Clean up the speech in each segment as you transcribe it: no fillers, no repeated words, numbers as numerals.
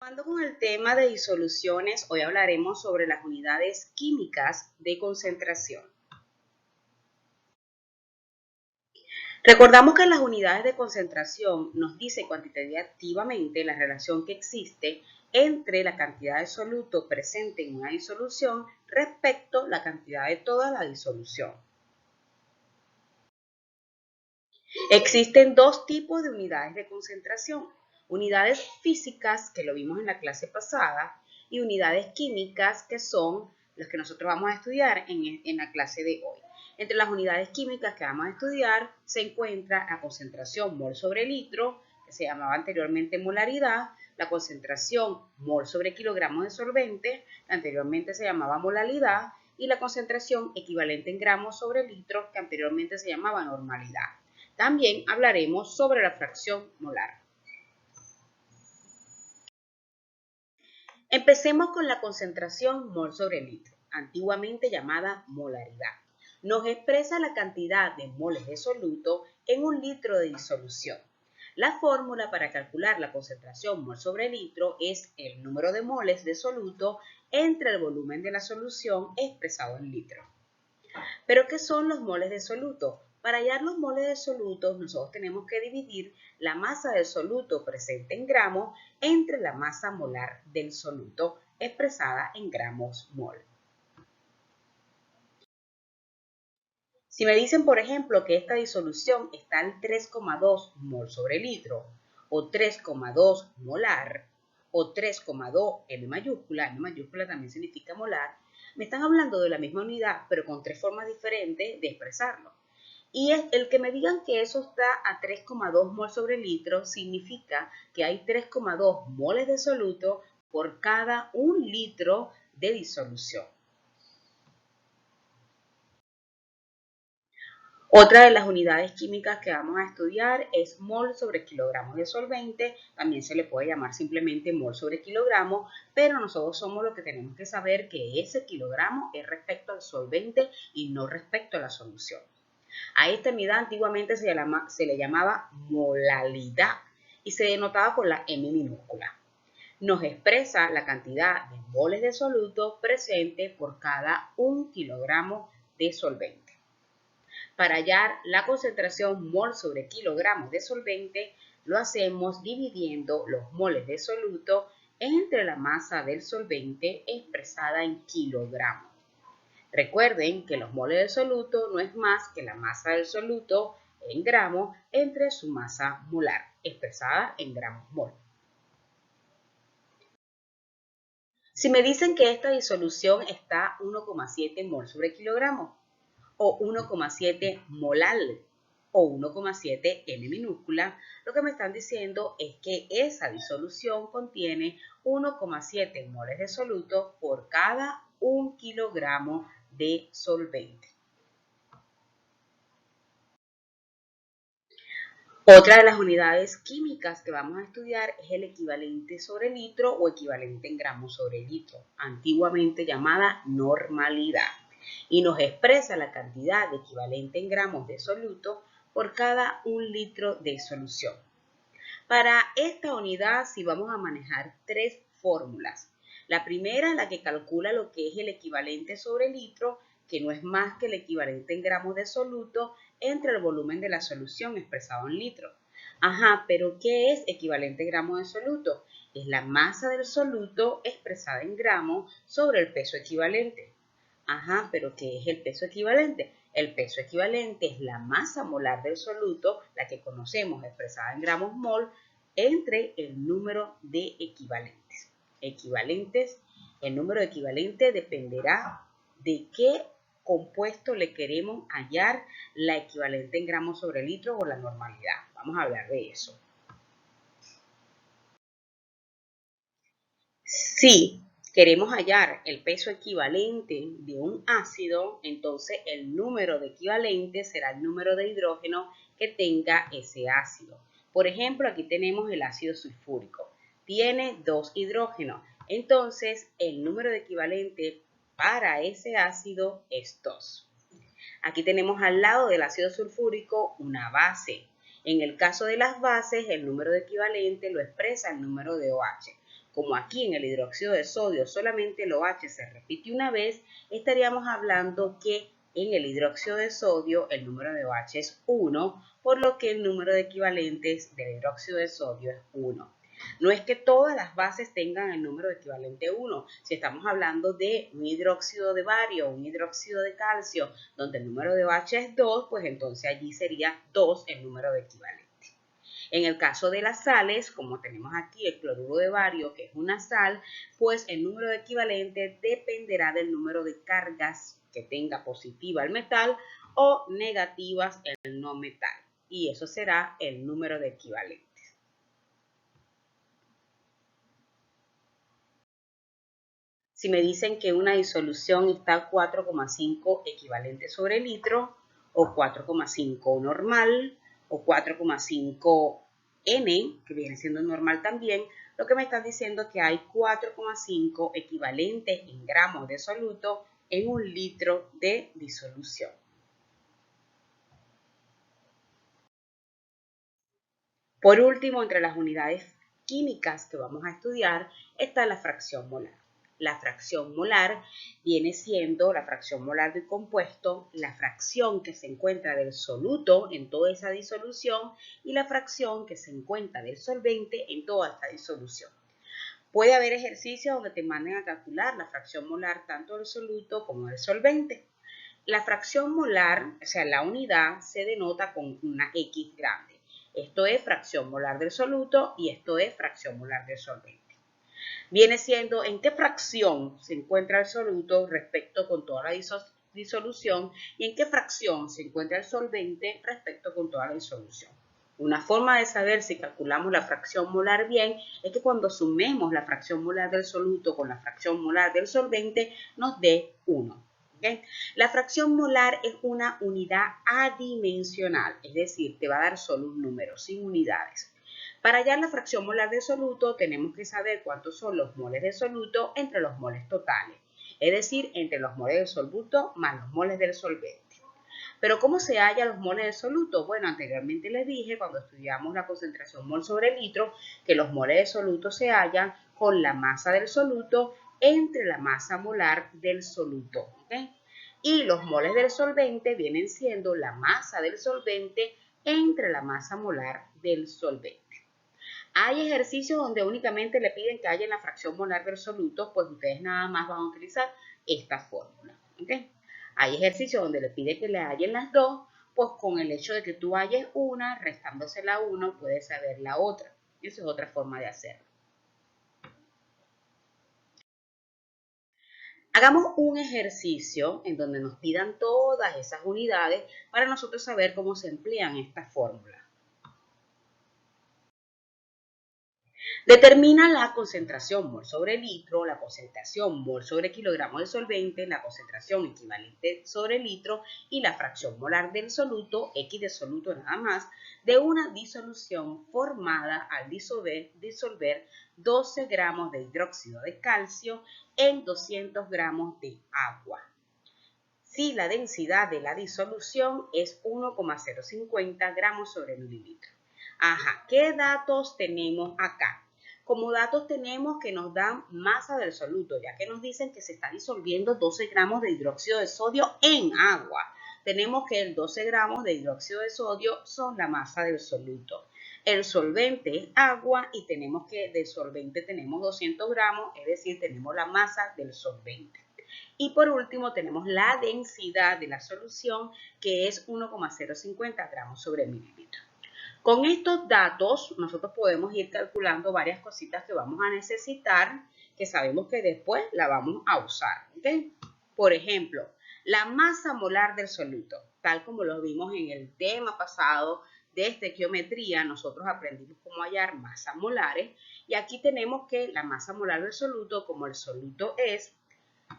Continuando con el tema de disoluciones, hoy hablaremos sobre las unidades químicas de concentración. Recordamos que las unidades de concentración nos dice cuantitativamente la relación que existe entre la cantidad de soluto presente en una disolución respecto a la cantidad de toda la disolución. Existen dos tipos de unidades de concentración: unidades físicas, que lo vimos en la clase pasada, y unidades químicas, que son las que nosotros vamos a estudiar en la clase de hoy. Entre las unidades químicas que vamos a estudiar se encuentra la concentración mol sobre litro, que se llamaba anteriormente molaridad, la concentración mol sobre kilogramos de solvente, que anteriormente se llamaba molalidad, y la concentración equivalente en gramos sobre litro, que anteriormente se llamaba normalidad. También hablaremos sobre la fracción molar. Empecemos con la concentración mol sobre litro, antiguamente llamada molaridad. Nos expresa la cantidad de moles de soluto en un litro de disolución. La fórmula para calcular la concentración mol sobre litro es el número de moles de soluto entre el volumen de la solución expresado en litro. ¿Pero qué son los moles de soluto? Para hallar los moles de soluto, nosotros tenemos que dividir la masa del soluto presente en gramos entre la masa molar del soluto expresada en gramos mol. Si me dicen, por ejemplo, que esta disolución está en 3,2 mol sobre litro, o 3,2 molar, o 3,2 M mayúscula también significa molar, me están hablando de la misma unidad, pero con tres formas diferentes de expresarlo. Y el que me digan que eso está a 3,2 mol sobre litro significa que hay 3,2 moles de soluto por cada 1 litro de disolución. Otra de las unidades químicas que vamos a estudiar es mol sobre kilogramos de solvente. También se le puede llamar simplemente mol sobre kilogramo, pero nosotros somos los que tenemos que saber que ese kilogramo es respecto al solvente y no respecto a la solución. A esta unidad antiguamente se le llamaba molalidad y se denotaba por la M minúscula. Nos expresa la cantidad de moles de soluto presente por cada 1 kilogramo de solvente. Para hallar la concentración mol sobre kilogramos de solvente, lo hacemos dividiendo los moles de soluto entre la masa del solvente expresada en kilogramos. Recuerden que los moles del soluto no es más que la masa del soluto en gramos entre su masa molar, expresada en gramos mol. Si me dicen que esta disolución está 1,7 mol sobre kilogramo, o 1,7 molal, o 1,7 M minúscula, lo que me están diciendo es que esa disolución contiene 1,7 moles de soluto por cada 1 kilogramo de solvente. Otra de las unidades químicas que vamos a estudiar es el equivalente sobre litro o equivalente en gramos sobre litro, antiguamente llamada normalidad, y nos expresa la cantidad de equivalente en gramos de soluto por cada 1 litro de solución. Para esta unidad sí vamos a manejar tres fórmulas. La primera, la que calcula lo que es el equivalente sobre litro, que no es más que el equivalente en gramos de soluto entre el volumen de la solución expresado en litro. Ajá, pero ¿qué es equivalente en gramos de soluto? Es la masa del soluto expresada en gramos sobre el peso equivalente. Ajá, pero ¿qué es el peso equivalente? El peso equivalente es la masa molar del soluto, la que conocemos expresada en gramos mol, entre el número de equivalentes. El número de equivalentes dependerá de qué compuesto le queremos hallar la equivalente en gramos sobre litro o la normalidad. Vamos a hablar de eso. Si queremos hallar el peso equivalente de un ácido, entonces el número de equivalentes será el número de hidrógeno que tenga ese ácido. Por ejemplo, aquí tenemos el ácido sulfúrico. Tiene 2 hidrógenos. Entonces, el número de equivalente para ese ácido es 2. Aquí tenemos al lado del ácido sulfúrico una base. En el caso de las bases, el número de equivalente lo expresa el número de OH. como aquí en el hidróxido de sodio solamente el OH se repite una vez, estaríamos hablando que en el hidróxido de sodio el número de OH es 1, por lo que el número de equivalentes del hidróxido de sodio es 1. No es que todas las bases tengan el número equivalente 1. Si estamos hablando de un hidróxido de bario, un hidróxido de calcio, donde el número de OH es 2, pues entonces allí sería 2 el número de equivalente. En el caso de las sales, como tenemos aquí el cloruro de bario, que es una sal, pues el número de equivalente dependerá del número de cargas que tenga positiva el metal o negativas el no metal. Y eso será el número de equivalentes. Si me dicen que una disolución está a 4,5 equivalentes sobre litro, o 4,5 normal, o 4,5 N, que viene siendo normal también, lo que me están diciendo es que hay 4,5 equivalentes en gramos de soluto en un litro de disolución. Por último, entre las unidades químicas que vamos a estudiar está la fracción molar. La fracción molar viene siendo la fracción molar del compuesto, la fracción que se encuentra del soluto en toda esa disolución y la fracción que se encuentra del solvente en toda esta disolución. Puede haber ejercicios donde te manden a calcular la fracción molar tanto del soluto como del solvente. La fracción molar, o sea, la unidad, se denota con una X grande. Esto es fracción molar del soluto y esto es fracción molar del solvente. Viene siendo en qué fracción se encuentra el soluto respecto con toda la disolución y en qué fracción se encuentra el solvente respecto con toda la disolución. Una forma de saber si calculamos la fracción molar bien es que cuando sumemos la fracción molar del soluto con la fracción molar del solvente nos dé 1. ¿Okay? La fracción molar es una unidad adimensional, es decir, te va a dar solo un número, sin unidades. Para hallar la fracción molar de soluto tenemos que saber cuántos son los moles de soluto entre los moles totales, es decir, entre los moles del soluto más los moles del solvente. Pero ¿cómo se hallan los moles de soluto? Bueno, anteriormente les dije cuando estudiamos la concentración mol sobre litro que los moles de soluto se hallan con la masa del soluto entre la masa molar del soluto. ¿Okay? Y los moles del solvente vienen siendo la masa del solvente entre la masa molar del solvente. Hay ejercicios donde únicamente le piden que haya la fracción molar del soluto, pues ustedes nada más van a utilizar esta fórmula. ¿Okay? Hay ejercicios donde le pide que le hallen las dos, pues con el hecho de que tú halles una, restándose la una, puedes saber la otra. Esa es otra forma de hacerlo. Hagamos un ejercicio en donde nos pidan todas esas unidades para nosotros saber cómo se emplean estas fórmulas. Determina la concentración mol sobre litro, la concentración mol sobre kilogramo de solvente, la concentración equivalente sobre litro y la fracción molar del soluto, X de soluto nada más, de una disolución formada al disolver 12 gramos de hidróxido de calcio en 200 gramos de agua. Si la densidad de la disolución es 1,050 gramos sobre mililitro. Ajá, ¿qué datos tenemos acá? Como datos tenemos que nos dan masa del soluto, ya que nos dicen que se está disolviendo 12 gramos de hidróxido de sodio en agua. Tenemos que el 12 gramos de hidróxido de sodio son la masa del soluto. El solvente es agua y tenemos que del solvente tenemos 200 gramos, es decir, tenemos la masa del solvente. Y por último tenemos la densidad de la solución, que es 1,050 gramos sobre mililitro. Con estos datos nosotros podemos ir calculando varias cositas que vamos a necesitar, que sabemos que después la vamos a usar. ¿Okay? Por ejemplo, la masa molar del soluto, tal como lo vimos en el tema pasado de estequiometría, nosotros aprendimos cómo hallar masas molares y aquí tenemos que la masa molar del soluto, como el soluto es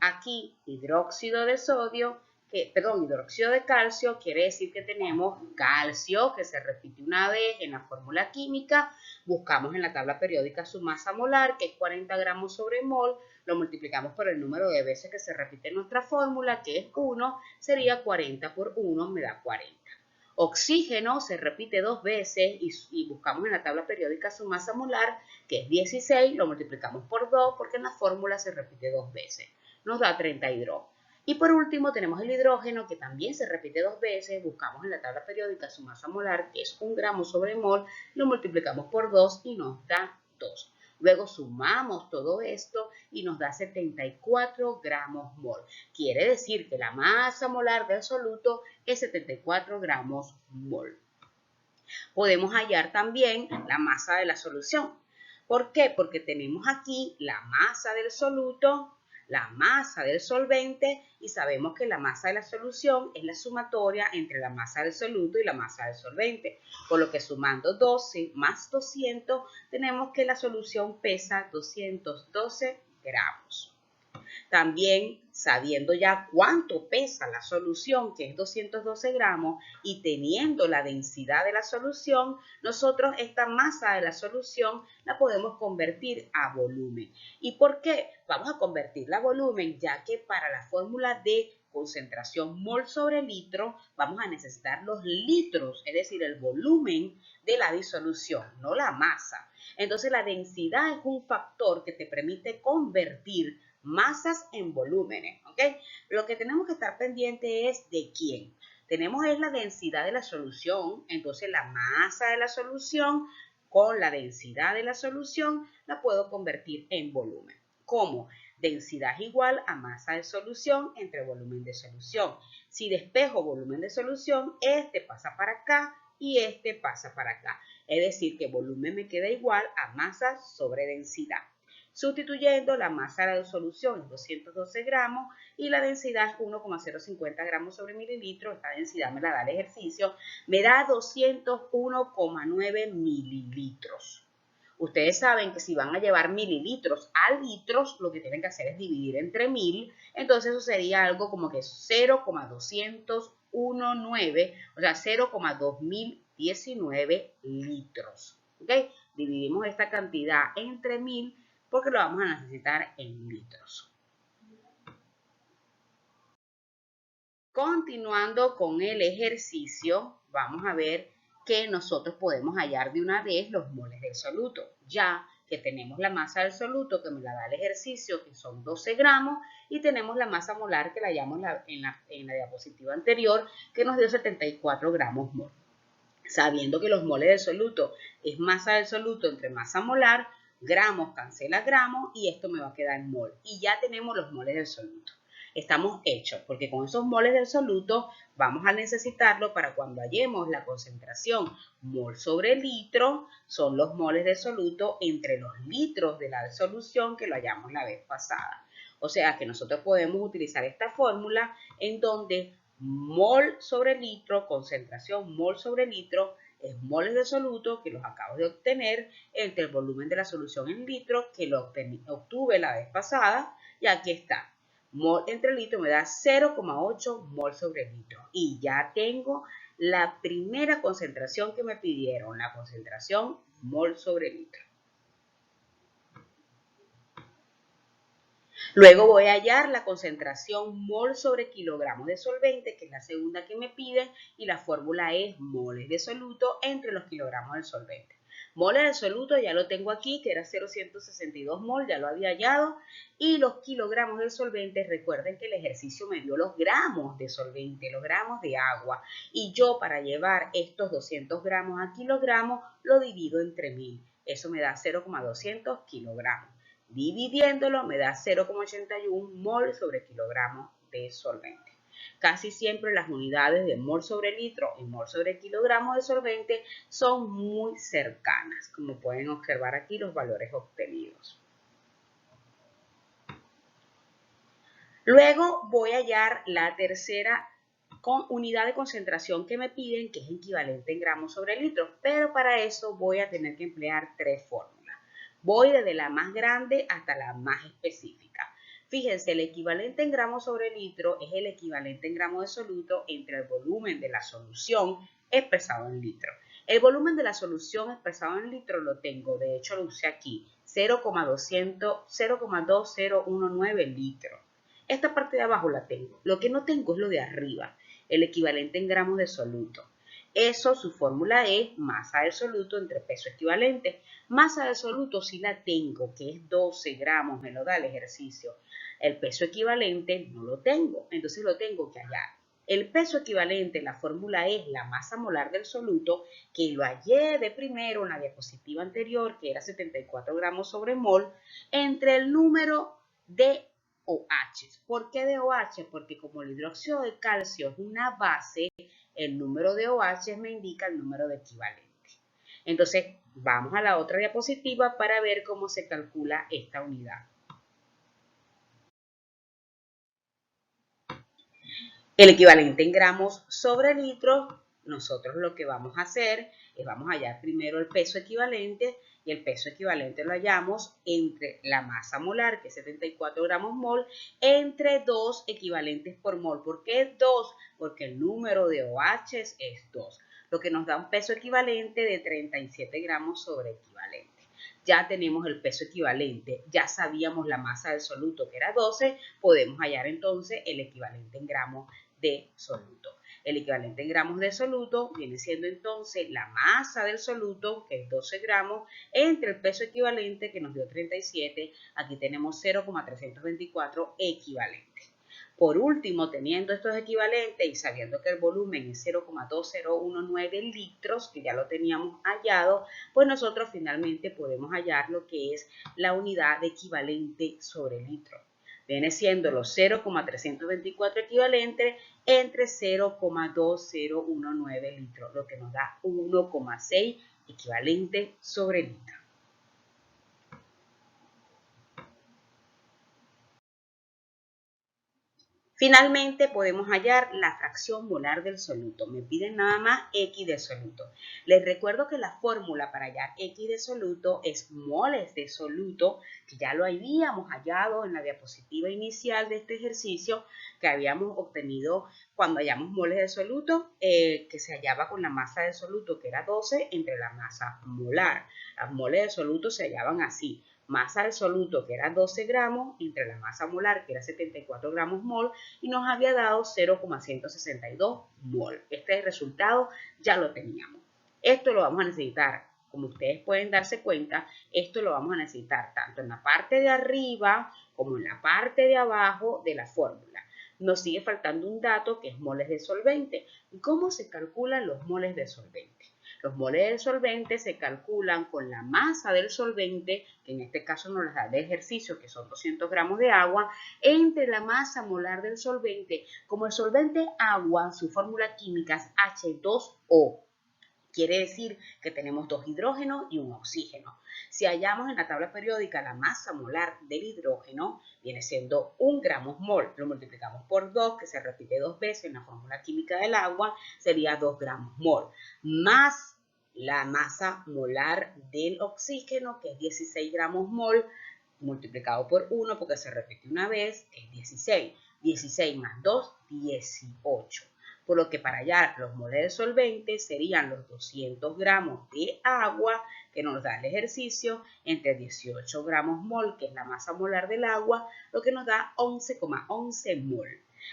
aquí hidróxido de sodio, hidróxido de calcio, quiere decir que tenemos calcio que se repite una vez en la fórmula química, buscamos en la tabla periódica su masa molar, que es 40 gramos sobre mol, lo multiplicamos por el número de veces que se repite en nuestra fórmula, que es 1, sería 40 por 1, me da 40. Oxígeno se repite 2 veces y buscamos en la tabla periódica su masa molar, que es 16, lo multiplicamos por 2 porque en la fórmula se repite 2 veces. Nos da 30 hidrógeno. Y por último tenemos el hidrógeno, que también se repite 2 veces, buscamos en la tabla periódica su masa molar, que es 1 gramo sobre mol, lo multiplicamos por 2 y nos da 2. Luego sumamos todo esto y nos da 74 gramos mol. Quiere decir que la masa molar del soluto es 74 gramos mol. Podemos hallar también la masa de la solución. ¿Por qué? Porque tenemos aquí la masa del soluto, la masa del solvente y sabemos que la masa de la solución es la sumatoria entre la masa del soluto y la masa del solvente. Por lo que sumando 12 más 200 tenemos que la solución pesa 212 gramos. También, sabiendo ya cuánto pesa la solución, que es 212 gramos, y teniendo la densidad de la solución, nosotros esta masa de la solución la podemos convertir a volumen. ¿Y por qué? Vamos a convertirla a volumen, ya que para la fórmula de concentración mol sobre litro, vamos a necesitar los litros, es decir, el volumen de la disolución, no la masa. Entonces, la densidad es un factor que te permite convertir masas en volúmenes, ¿ok? Lo que tenemos que estar pendiente es de quién. Tenemos es la densidad de la solución, entonces la masa de la solución con la densidad de la solución la puedo convertir en volumen. ¿Cómo? Densidad es igual a masa de solución entre volumen de solución. Si despejo volumen de solución, este pasa para acá y este pasa para acá. Es decir, que volumen me queda igual a masa sobre densidad. Sustituyendo, la masa de la solución es 212 gramos y la densidad es 1,050 gramos sobre mililitro. Esta densidad me la da el ejercicio. Me da 201,9 mililitros. Ustedes saben que si van a llevar mililitros a litros, lo que tienen que hacer es dividir entre 1000. Entonces eso sería algo como que 0,219, o sea, 0,2019 litros. ¿Ok? Dividimos esta cantidad entre 1000 porque lo vamos a necesitar en litros. Continuando con el ejercicio, vamos a ver que nosotros podemos hallar de una vez los moles del soluto, ya que tenemos la masa del soluto que me la da el ejercicio, que son 12 gramos, y tenemos la masa molar que la hallamos en la diapositiva anterior, que nos dio 74 gramos mol. Sabiendo que los moles del soluto es masa del soluto entre masa molar, gramos cancela gramos y esto me va a quedar en mol. Y ya tenemos los moles del soluto. Estamos hechos, porque con esos moles del soluto vamos a necesitarlo para cuando hallemos la concentración mol sobre litro, son los moles del soluto entre los litros de la solución que lo hallamos la vez pasada. O sea que nosotros podemos utilizar esta fórmula en donde mol sobre litro, concentración mol sobre litro, es moles de soluto que los acabo de obtener entre el volumen de la solución en litro que lo obtuve la vez pasada y aquí está. Mol entre litro me da 0,8 mol sobre litro y ya tengo la primera concentración que me pidieron, la concentración mol sobre litro. Luego voy a hallar la concentración mol sobre kilogramos de solvente, que es la segunda que me piden, y la fórmula es moles de soluto entre los kilogramos del solvente. Moles de soluto ya lo tengo aquí, que era 0,162 mol, ya lo había hallado, y los kilogramos del solvente, recuerden que el ejercicio me dio los gramos de solvente, los gramos de agua, y yo para llevar estos 200 gramos a kilogramos, lo divido entre 1000, eso me da 0,200 kilogramos. Dividiéndolo me da 0,81 mol sobre kilogramo de solvente. Casi siempre las unidades de mol sobre litro y mol sobre kilogramo de solvente son muy cercanas, como pueden observar aquí los valores obtenidos. Luego voy a hallar la tercera unidad de concentración que me piden, que es equivalente en gramos sobre litro, pero para eso voy a tener que emplear tres fórmulas. Voy desde la más grande hasta la más específica. Fíjense, el equivalente en gramos sobre litro es el equivalente en gramos de soluto entre el volumen de la solución expresado en litro. El volumen de la solución expresado en litro lo tengo, de hecho lo usé aquí, 0,2019 litros. Esta parte de abajo la tengo. Lo que no tengo es lo de arriba, el equivalente en gramos de soluto. Eso, su fórmula es masa del soluto entre peso equivalente. Masa del soluto sí la tengo, que es 12 gramos, me lo da el ejercicio. El peso equivalente no lo tengo, entonces lo tengo que hallar. El peso equivalente, la fórmula es la masa molar del soluto, que lo hallé de primero en la diapositiva anterior, que era 74 gramos sobre mol, entre el número de OH. ¿Por qué de OH? Porque como el hidróxido de calcio es una base, el número de OH me indica el número de equivalente. Entonces, vamos a la otra diapositiva para ver cómo se calcula esta unidad. El equivalente en gramos sobre litro, nosotros lo que vamos a hacer es vamos a hallar primero el peso equivalente, y el peso equivalente lo hallamos entre la masa molar, que es 74 gramos mol, entre 2 equivalentes por mol. ¿Por qué 2? Porque el número de OH es 2, lo que nos da un peso equivalente de 37 gramos sobre equivalente. Ya tenemos el peso equivalente, ya sabíamos la masa del soluto que era 12, podemos hallar entonces el equivalente en gramos de soluto. El equivalente en gramos de soluto viene siendo entonces la masa del soluto, que es 12 gramos, entre el peso equivalente, que nos dio 37, aquí tenemos 0,324 equivalente. Por último, teniendo estos equivalentes y sabiendo que el volumen es 0,2019 litros, que ya lo teníamos hallado, pues nosotros finalmente podemos hallar lo que es la unidad de equivalente sobre litro. Viene siendo los 0,324 equivalentes entre 0,2019 litros, lo que nos da 1,6 equivalente sobre litro. Finalmente podemos hallar la fracción molar del soluto. Me piden nada más X de soluto. Les recuerdo que la fórmula para hallar X de soluto es moles de soluto, que ya lo habíamos hallado en la diapositiva inicial de este ejercicio, que habíamos obtenido cuando hallamos moles de soluto, que se hallaba con la masa de soluto, que era 12, entre la masa molar. Las moles de soluto se hallaban así: masa del soluto, que era 12 gramos, entre la masa molar, que era 74 gramos mol, y nos había dado 0,162 mol. Este resultado ya lo teníamos. Esto lo vamos a necesitar, como ustedes pueden darse cuenta, esto lo vamos a necesitar tanto en la parte de arriba como en la parte de abajo de la fórmula. Nos sigue faltando un dato, que es moles de solvente. ¿Cómo se calculan los moles de solvente? Los moles del solvente se calculan con la masa del solvente, que en este caso nos las da de ejercicio, que son 200 gramos de agua, entre la masa molar del solvente. Como el solvente agua, su fórmula química es H2O. Quiere decir que tenemos 2 hidrógenos y un oxígeno. Si hallamos en la tabla periódica la masa molar del hidrógeno, viene siendo 1 gramos mol. Lo multiplicamos por 2, que se repite 2 veces en la fórmula química del agua, sería 2 gramos mol. Más la masa molar del oxígeno, que es 16 gramos mol, multiplicado por 1, porque se repite una vez, es 16. 16 más 2, 18. Por lo que para hallar los moles de solvente serían los 200 gramos de agua, que nos da el ejercicio, entre 18 gramos mol, que es la masa molar del agua, lo que nos da 11,11 mol.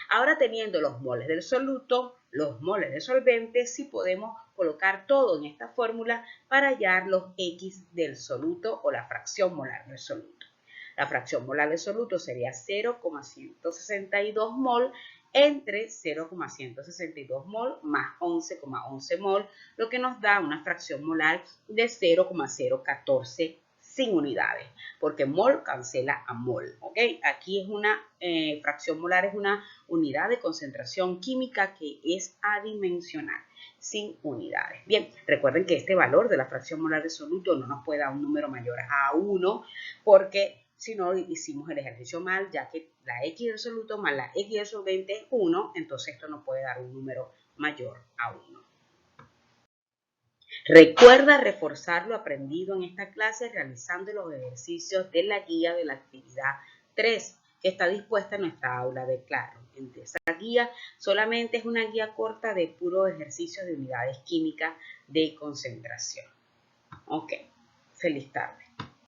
Ahora, teniendo los moles del soluto, los moles de solvente, sí podemos colocar todo en esta fórmula para hallar los X del soluto, o la fracción molar del soluto. La fracción molar del soluto sería 0,162 mol entre 0,162 mol más 11,11 mol, lo que nos da una fracción molar de 0,014 sin unidades, porque mol cancela a mol, ¿ok? Aquí es una fracción molar, es una unidad de concentración química que es adimensional, sin unidades. Bien, recuerden que este valor de la fracción molar de soluto no nos puede dar un número mayor a 1, porque si no hicimos el ejercicio mal, ya que la X del soluto más la X del solvente es 1, entonces esto no puede dar un número mayor a 1. Recuerda reforzar lo aprendido en esta clase realizando los ejercicios de la guía de la actividad 3, que está dispuesta en nuestra aula de Claro. Esa guía solamente es una guía corta de puros ejercicios de unidades químicas de concentración. Ok, feliz tarde.